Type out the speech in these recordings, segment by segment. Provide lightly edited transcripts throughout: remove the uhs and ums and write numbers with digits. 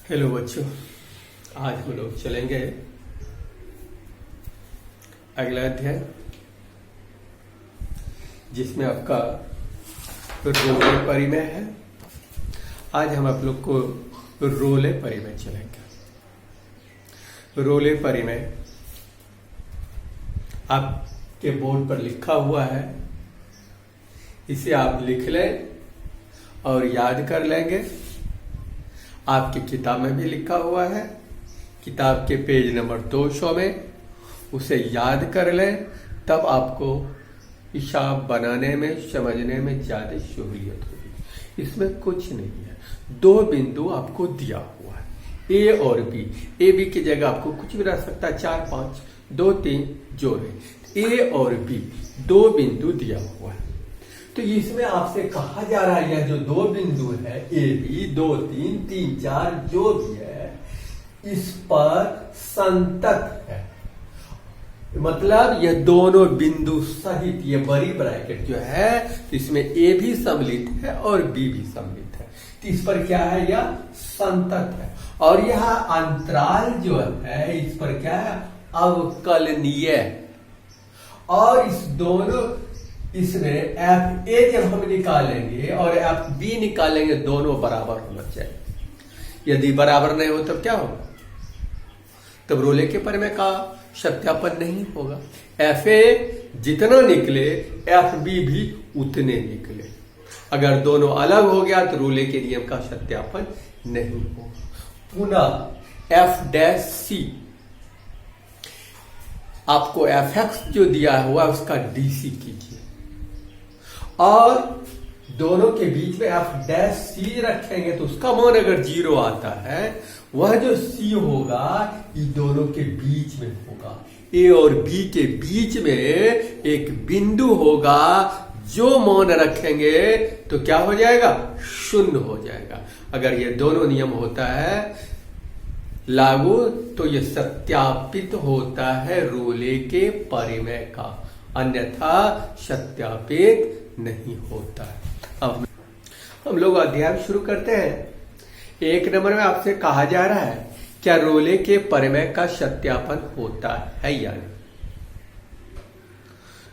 Hello बच्चों, आज हम लोग चलेंगे अगला अध्याय जिसमें आपका रोले परिमेय है। आज हम आप लोग को रोले परिमेय चलेंगे। रोले परिमेय आपके बोर्ड पर लिखा हुआ है, इसे आप लिख लें और याद कर लेंगे। आपकी किताब में भी लिखा हुआ है, किताब के पेज नंबर 200 में, उसे याद कर लें, तब आपको हिसाब बनाने में समझने में ज्यादा सहूलियत होगी। इसमें कुछ नहीं है, दो बिंदु आपको दिया हुआ है, ए और बी। ए बी की जगह आपको कुछ भी रह सकता है, 4 5 2 3 जोड़े। ए और बी दो बिंदु दिया हुआ है, तो इसमें आपसे कहा जा रहा है यह जो दो बिंदु है ए बी 2 3 3 4 जो भी है, इस पर संतत है। मतलब यह दोनों बिंदु सहित ये बड़ी ब्रैकेट जो है, इसमें ए भी सम्मिलित है और बी भी सम्मिलित है, तो इस पर क्या है, यह संतत है। और यह अंतराल जो है इस पर क्या है, अवकलनीय। और इस दोनों इसमें एफ ए जब हम निकालेंगे और एफ बी निकालेंगे, दोनों बराबर होना चाहिए। यदि बराबर नहीं हो तब क्या होगा, तब रोले के परिमेय का सत्यापन नहीं होगा। एफ ए जितना निकले एफ बी भी उतने निकले। अगर दोनों अलग हो गया तो रोले के नियम का सत्यापन नहीं होगा। पुनः एफ डैश सी, आपको एफ एक्स जो दिया हुआ उसका डीसी कीजिए और दोनों के बीच में एफ डैश सी रखेंगे तो उसका मान अगर 0 आता है, वह जो सी होगा ये दोनों के बीच में होगा। ए और बी के बीच में एक बिंदु होगा, जो मान रखेंगे तो क्या हो जाएगा, 0 हो जाएगा। अगर ये दोनों नियम होता है लागू तो ये सत्यापित होता है रोले के परिमेय का, अन्यथा सत्यापित नहीं होता है। अब हम लोग अध्याय शुरू करते हैं। 1 नंबर में आपसे कहा जा रहा है क्या रोले के परिमेय का सत्यापन होता है या नहीं।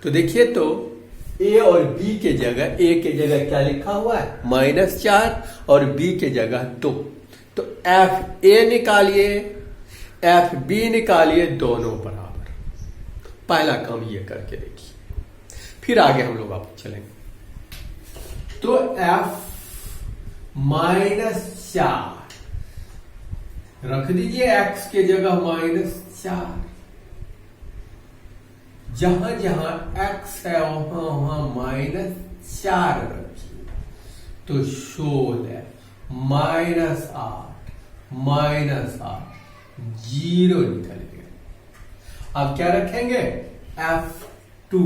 तो देखिए, तो ए और बी के जगह, ए के जगह क्या लिखा हुआ है, -4 और बी के जगह 2। तो एफ ए निकालिए, एफ बी निकालिए, दोनों बराबर। पहला काम ये करके देखिए, फिर आगे हम लोग आप चलेंगे। तो एफ -4 रख दीजिए, एक्स के जगह -4। जहां जहां एक्स है वहां -4 रखिए, तो 16 -8 -8 0 निकल गया। अब क्या रखेंगे, F2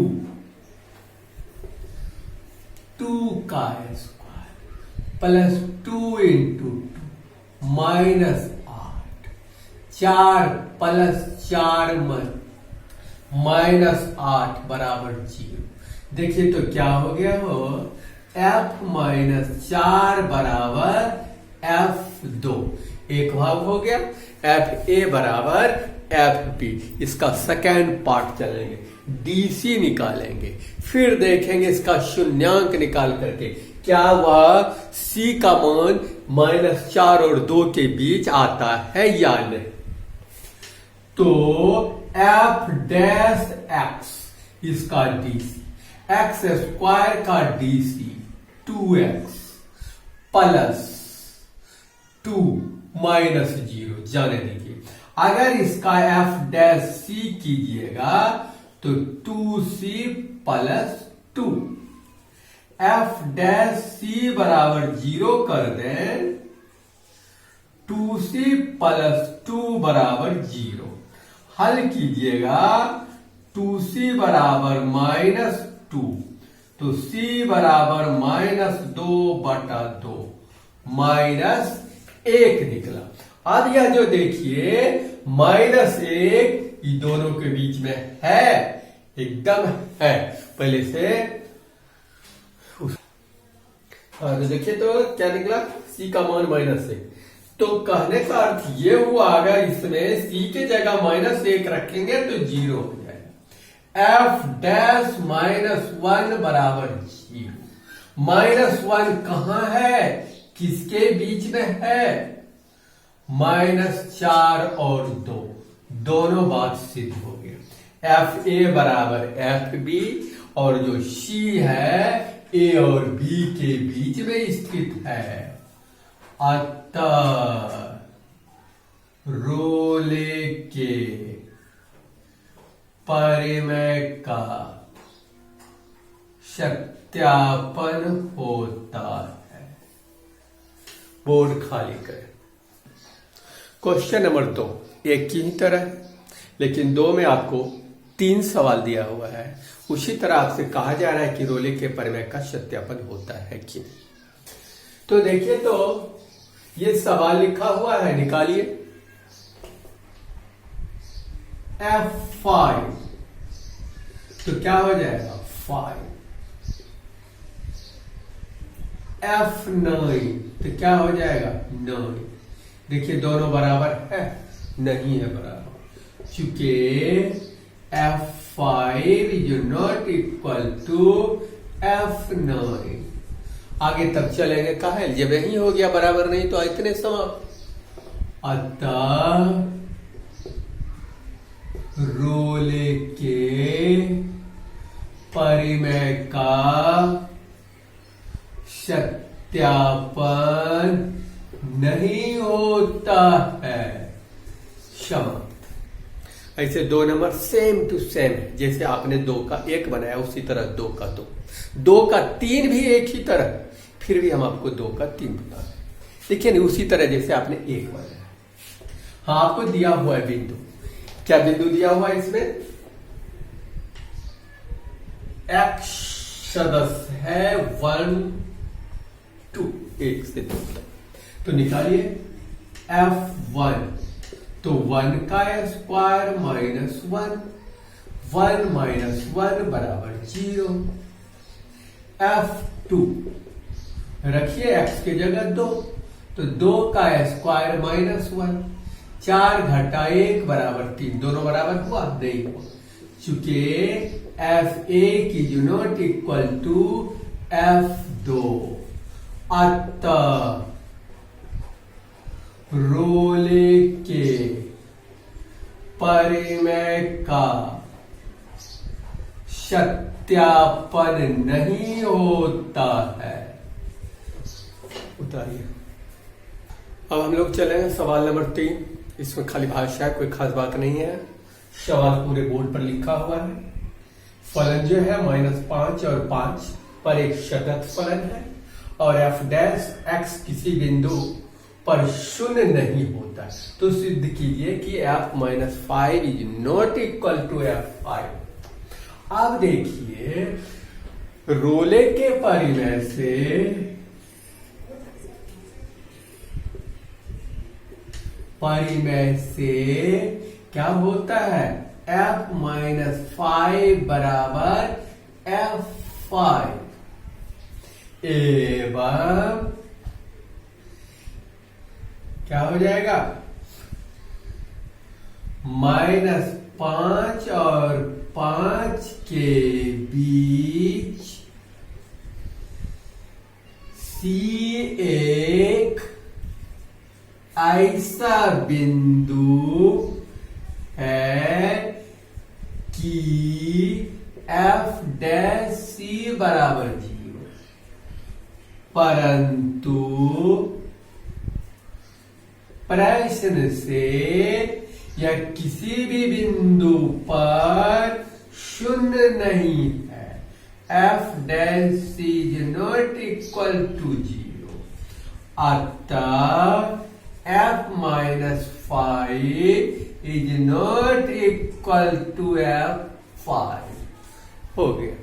2 का स्क्वायर प्लस 2 इंटू 2 -8 4 प्लस 4 -8 बराबर 0। देखिए तो क्या हो गया, हो F -4 बराबर F2, एक भाग हो गया। एफ ए बराबर एफ बी, इसका सेकेंड पार्ट चलेंगे, डीसी निकालेंगे, फिर देखेंगे इसका शून्यांक निकाल करके क्या वह सी का मान -4 और 2 के बीच आता है या नहीं। तो एफ डैश एक्स इसका डीसी, एक्स स्क्वायर का डीसी 2x प्लस 2 -0 जाने दीजिए। अगर इसका एफ डैश सी कीजिएगा तो 2c plus 2, F dash C बराबर 0 कर दें, 2c प्लस 2 बराबर 0। हल कीजिएगा, 2c बराबर -2, तो c बराबर -2/2 -1 निकला। अब यह जो देखिए -1 ये दोनों के बीच में है, एकदम है पहले से। तो देखिए तो क्या निकला, c का मान -1, तो कहने का अर्थ ये हुआ, अगर इसमें सी के जगह -1 रखेंगे तो 0 हो जाएगा। एफ डैश -1 बराबर 0। -1 कहां है, किसके बीच में है, -4 और 2, दोनों बात सिद्ध हो गया। एफ ए बराबर एफ बी, और जो सी है ए और बी के बीच में स्थित है। अतः रोले के परिमेय का सत्यापन होता है। बोर्ड खाली करें। क्वेश्चन नंबर 2 एक की ही तरह है, लेकिन 2 में आपको 3 सवाल दिया हुआ है। उसी तरह आपसे कहा जा रहा है कि रोले के परिमेय का सत्यापन होता है कि। तो देखिए, तो ये सवाल लिखा हुआ है, निकालिए। F5 तो क्या हो जाएगा 5। F9 तो क्या हो जाएगा 9। देखिए दोनों बराबर है, नहीं है बराबर, चूंकि F5 is not equal to F9। आगे तक चलेंगे, कहा है जब यही हो गया बराबर नहीं तो इतने समाप्त। अतः रोले के परिमेय का सत्यापन नहीं होता है। समाप्त। ऐसे 2 नंबर सेम टू सेम है, जैसे आपने 2 का 1 बनाया उसी तरह 2 का 2, 2 का 3 भी एक ही तरह, फिर भी हम आपको 2 का 3 बता रहे। देखिए उसी तरह जैसे आपने 1 बनाया। हाँ, आपको दिया हुआ है बिंदु, क्या बिंदु दिया हुआ है इसमें, x सदस्य है 1 2, 1 से 2 तक। तो निकालिए F1, तो 1 का स्क्वायर -1, 1 - 1 बराबर 0। F2 रखिए x की जगह 2, तो 2 का स्क्वायर -1, 4 घटा 1 बराबर 3, दोनों बराबर हुआ नहीं हुआ, चूंकि F1 is not equal to F2। अतः रोले के परिमेय का सत्यापन नहीं होता है। उतारिए। अब हम लोग चलेंगे सवाल नंबर 3। इसमें खाली भाषा है, कोई खास बात नहीं है। सवाल पूरे बोर्ड पर लिखा हुआ है। फलन जो है -5 और 5 पर एक सतत फलन है, और f डैश x किसी बिंदु पर शून्य नहीं होता। तो सिद्ध कीजिए कि f-5 is not equal to F5। अब देखिए रोले के परिमेय से क्या होता है, f-5 बराबर F5 एवं क्या हो जाएगा, -5 और 5 के बीच C एक ऐसा बिंदु है कि f डैश C बराबर 0, परंतु प्रश्न से या किसी भी बिंदु पर शून्य नहीं है। f dash C is not equal to 0। अतः f-5 is not equal to F5 हो गया।